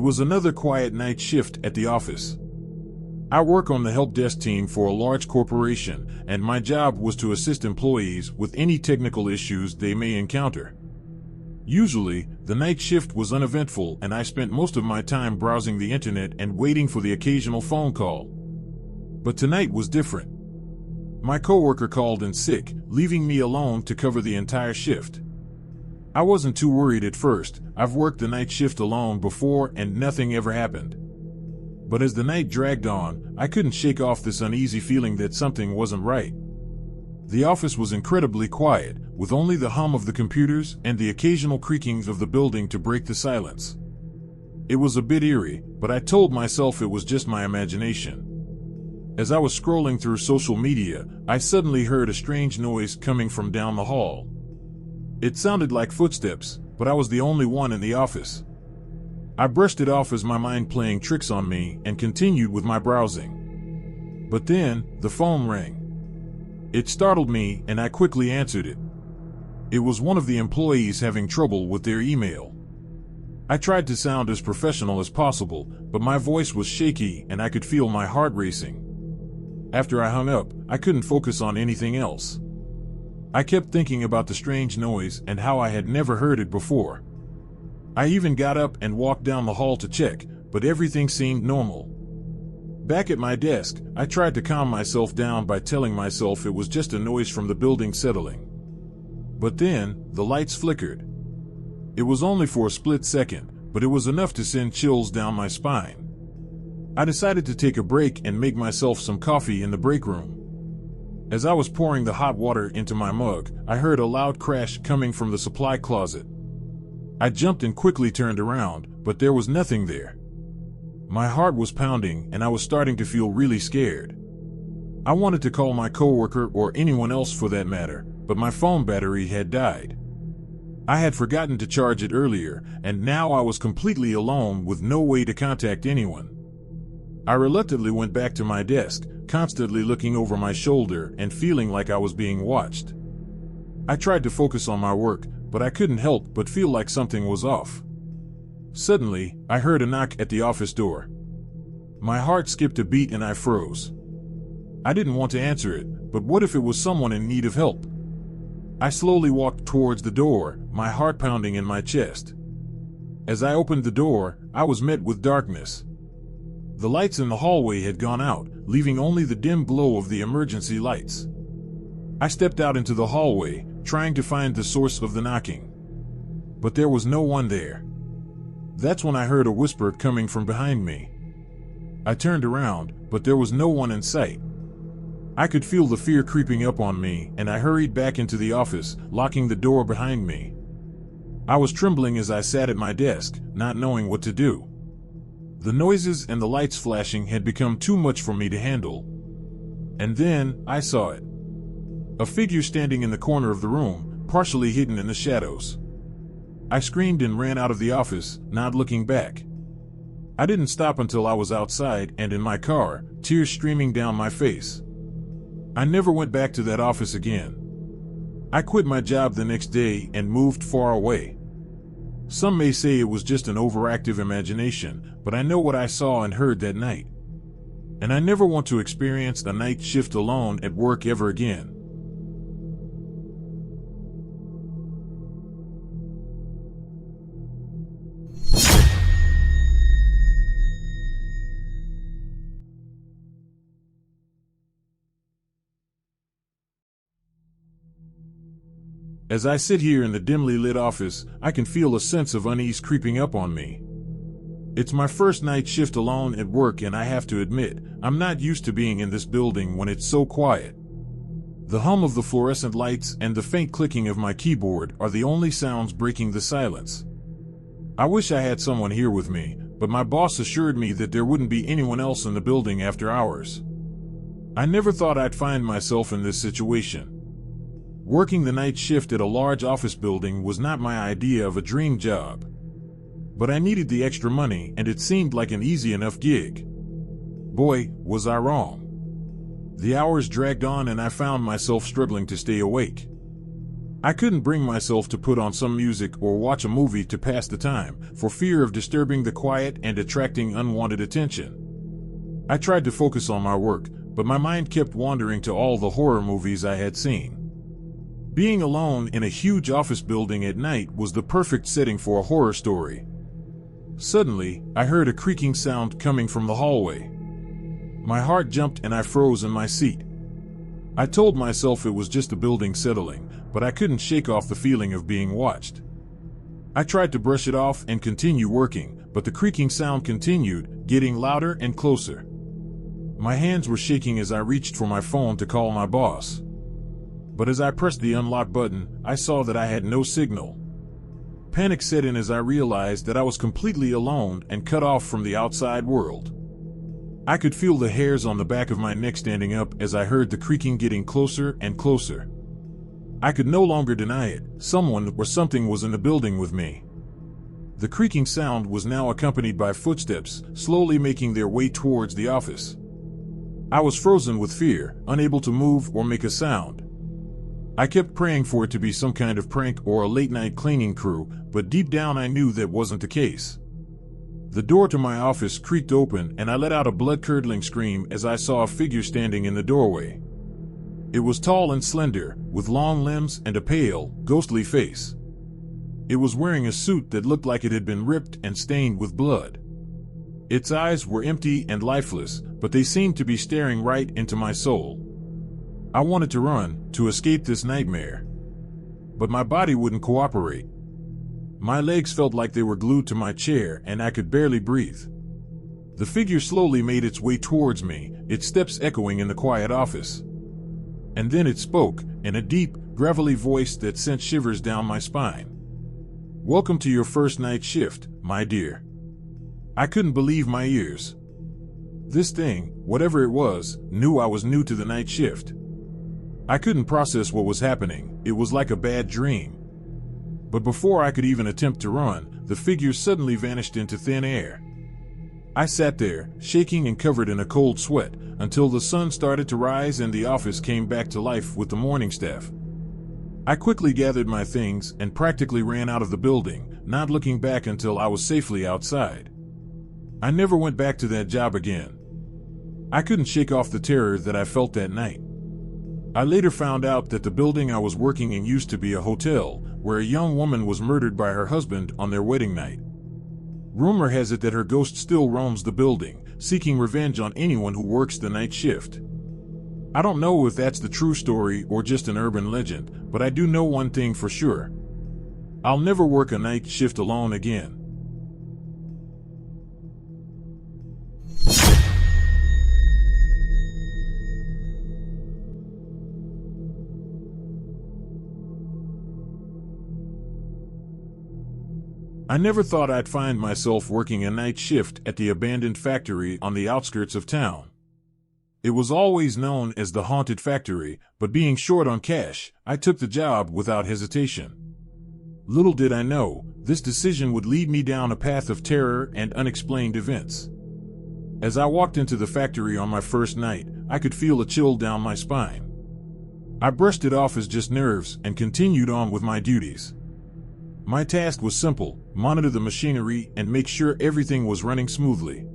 was another quiet night shift at the office. I work on the help desk team for a large corporation, and my job was to assist employees with any technical issues they may encounter. Usually, the night shift was uneventful and I spent most of my time browsing the internet and waiting for the occasional phone call. But tonight was different. My coworker called in sick, leaving me alone to cover the entire shift. I wasn't too worried at first. I've worked the night shift alone before and nothing ever happened. But as the night dragged on, I couldn't shake off this uneasy feeling that something wasn't right. The office was incredibly quiet, with only the hum of the computers and the occasional creakings of the building to break the silence. It was a bit eerie, but I told myself it was just my imagination. As I was scrolling through social media, I suddenly heard a strange noise coming from down the hall. It sounded like footsteps, but I was the only one in the office. I brushed it off as my mind playing tricks on me and continued with my browsing. But then, the phone rang. It startled me and I quickly answered it. It was one of the employees having trouble with their email. I tried to sound as professional as possible, but my voice was shaky and I could feel my heart racing. After I hung up, I couldn't focus on anything else. I kept thinking about the strange noise and how I had never heard it before. I even got up and walked down the hall to check, but everything seemed normal. Back at my desk, I tried to calm myself down by telling myself it was just a noise from the building settling. But then, the lights flickered. It was only for a split second, but it was enough to send chills down my spine. I decided to take a break and make myself some coffee in the break room. As I was pouring the hot water into my mug, I heard a loud crash coming from the supply closet. I jumped and quickly turned around, but there was nothing there. My heart was pounding and I was starting to feel really scared. I wanted to call my coworker or anyone else for that matter, but my phone battery had died. I had forgotten to charge it earlier, and now I was completely alone with no way to contact anyone. I reluctantly went back to my desk, constantly looking over my shoulder and feeling like I was being watched. I tried to focus on my work, but I couldn't help but feel like something was off. Suddenly, I heard a knock at the office door. My heart skipped a beat and I froze. I didn't want to answer it, but what if it was someone in need of help? I slowly walked towards the door, my heart pounding in my chest. As I opened the door, I was met with darkness. The lights in the hallway had gone out, leaving only the dim glow of the emergency lights. I stepped out into the hallway, trying to find the source of the knocking. But there was no one there. That's when I heard a whisper coming from behind me. I turned around, but there was no one in sight. I could feel the fear creeping up on me, and I hurried back into the office, locking the door behind me. I was trembling as I sat at my desk, not knowing what to do. The noises and the lights flashing had become too much for me to handle. And then, I saw it. A figure standing in the corner of the room, partially hidden in the shadows. I screamed and ran out of the office, not looking back. I didn't stop until I was outside and in my car, tears streaming down my face. I never went back to that office again. I quit my job the next day and moved far away. Some may say it was just an overactive imagination, but I know what I saw and heard that night. And I never want to experience a night shift alone at work ever again. As I sit here in the dimly lit office, I can feel a sense of unease creeping up on me. It's my first night shift alone at work and I have to admit, I'm not used to being in this building when it's so quiet. The hum of the fluorescent lights and the faint clicking of my keyboard are the only sounds breaking the silence. I wish I had someone here with me, but my boss assured me that there wouldn't be anyone else in the building after hours. I never thought I'd find myself in this situation. Working the night shift at a large office building was not my idea of a dream job. But I needed the extra money and it seemed like an easy enough gig. Boy, was I wrong. The hours dragged on and I found myself struggling to stay awake. I couldn't bring myself to put on some music or watch a movie to pass the time, for fear of disturbing the quiet and attracting unwanted attention. I tried to focus on my work, but my mind kept wandering to all the horror movies I had seen. Being alone in a huge office building at night was the perfect setting for a horror story. Suddenly, I heard a creaking sound coming from the hallway. My heart jumped and I froze in my seat. I told myself it was just the building settling, but I couldn't shake off the feeling of being watched. I tried to brush it off and continue working, but the creaking sound continued, getting louder and closer. My hands were shaking as I reached for my phone to call my boss. But as I pressed the unlock button, I saw that I had no signal. Panic set in as I realized that I was completely alone and cut off from the outside world. I could feel the hairs on the back of my neck standing up as I heard the creaking getting closer and closer. I could no longer deny it. Someone or something was in the building with me. The creaking sound was now accompanied by footsteps, slowly making their way towards the office. I was frozen with fear, unable to move or make a sound. I kept praying for it to be some kind of prank or a late-night cleaning crew, but deep down I knew that wasn't the case. The door to my office creaked open and I let out a blood-curdling scream as I saw a figure standing in the doorway. It was tall and slender, with long limbs and a pale, ghostly face. It was wearing a suit that looked like it had been ripped and stained with blood. Its eyes were empty and lifeless, but they seemed to be staring right into my soul. I wanted to run, to escape this nightmare. But my body wouldn't cooperate. My legs felt like they were glued to my chair and I could barely breathe. The figure slowly made its way towards me, its steps echoing in the quiet office. And then it spoke, in a deep, gravelly voice that sent shivers down my spine. "Welcome to your first night shift, my dear." I couldn't believe my ears. This thing, whatever it was, knew I was new to the night shift. I couldn't process what was happening. It was like a bad dream. But before I could even attempt to run, the figure suddenly vanished into thin air. I sat there, shaking and covered in a cold sweat, until the sun started to rise and the office came back to life with the morning staff. I quickly gathered my things and practically ran out of the building, not looking back until I was safely outside. I never went back to that job again. I couldn't shake off the terror that I felt that night. I later found out that the building I was working in used to be a hotel, where a young woman was murdered by her husband on their wedding night. Rumor has it that her ghost still roams the building, seeking revenge on anyone who works the night shift. I don't know if that's the true story or just an urban legend, but I do know one thing for sure. I'll never work a night shift alone again. I never thought I'd find myself working a night shift at the abandoned factory on the outskirts of town. It was always known as the Haunted Factory, but being short on cash, I took the job without hesitation. Little did I know, this decision would lead me down a path of terror and unexplained events. As I walked into the factory on my first night, I could feel a chill down my spine. I brushed it off as just nerves and continued on with my duties. My task was simple: monitor the machinery and make sure everything was running smoothly.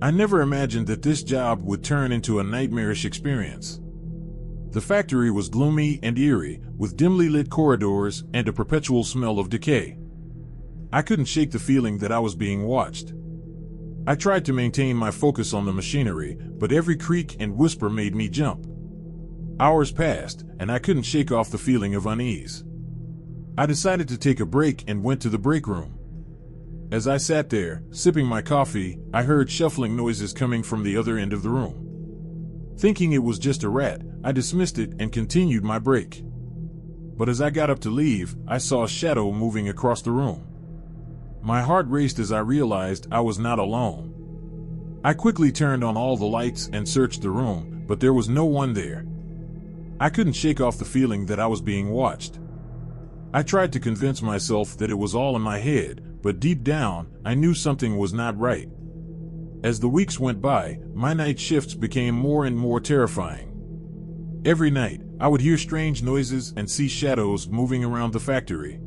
I never imagined that this job would turn into a nightmarish experience. The factory was gloomy and eerie, with dimly lit corridors and a perpetual smell of decay. I couldn't shake the feeling that I was being watched. I tried to maintain my focus on the machinery, but every creak and whisper made me jump. Hours passed, and I couldn't shake off the feeling of unease. I decided to take a break and went to the break room. As I sat there, sipping my coffee, I heard shuffling noises coming from the other end of the room. Thinking it was just a rat, I dismissed it and continued my break. But as I got up to leave, I saw a shadow moving across the room. My heart raced as I realized I was not alone. I quickly turned on all the lights and searched the room, but there was no one there. I couldn't shake off the feeling that I was being watched. I tried to convince myself that it was all in my head, but deep down, I knew something was not right. As the weeks went by, my night shifts became more and more terrifying. Every night, I would hear strange noises and see shadows moving around the factory.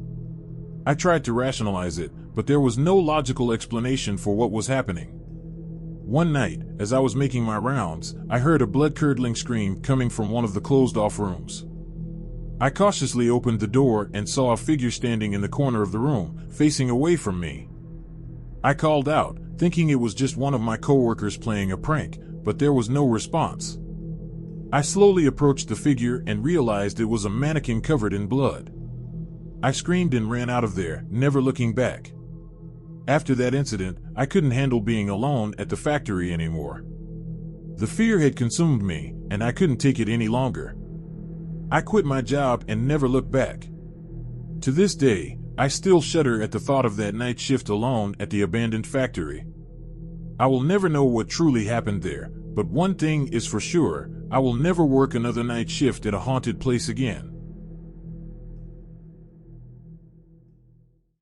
I tried to rationalize it, but there was no logical explanation for what was happening. One night, as I was making my rounds, I heard a blood-curdling scream coming from one of the closed-off rooms. I cautiously opened the door and saw a figure standing in the corner of the room, facing away from me. I called out, thinking it was just one of my coworkers playing a prank, but there was no response. I slowly approached the figure and realized it was a mannequin covered in blood. I screamed and ran out of there, never looking back. After that incident, I couldn't handle being alone at the factory anymore. The fear had consumed me, and I couldn't take it any longer. I quit my job and never looked back. To this day, I still shudder at the thought of that night shift alone at the abandoned factory. I will never know what truly happened there, but one thing is for sure, I will never work another night shift at a haunted place again.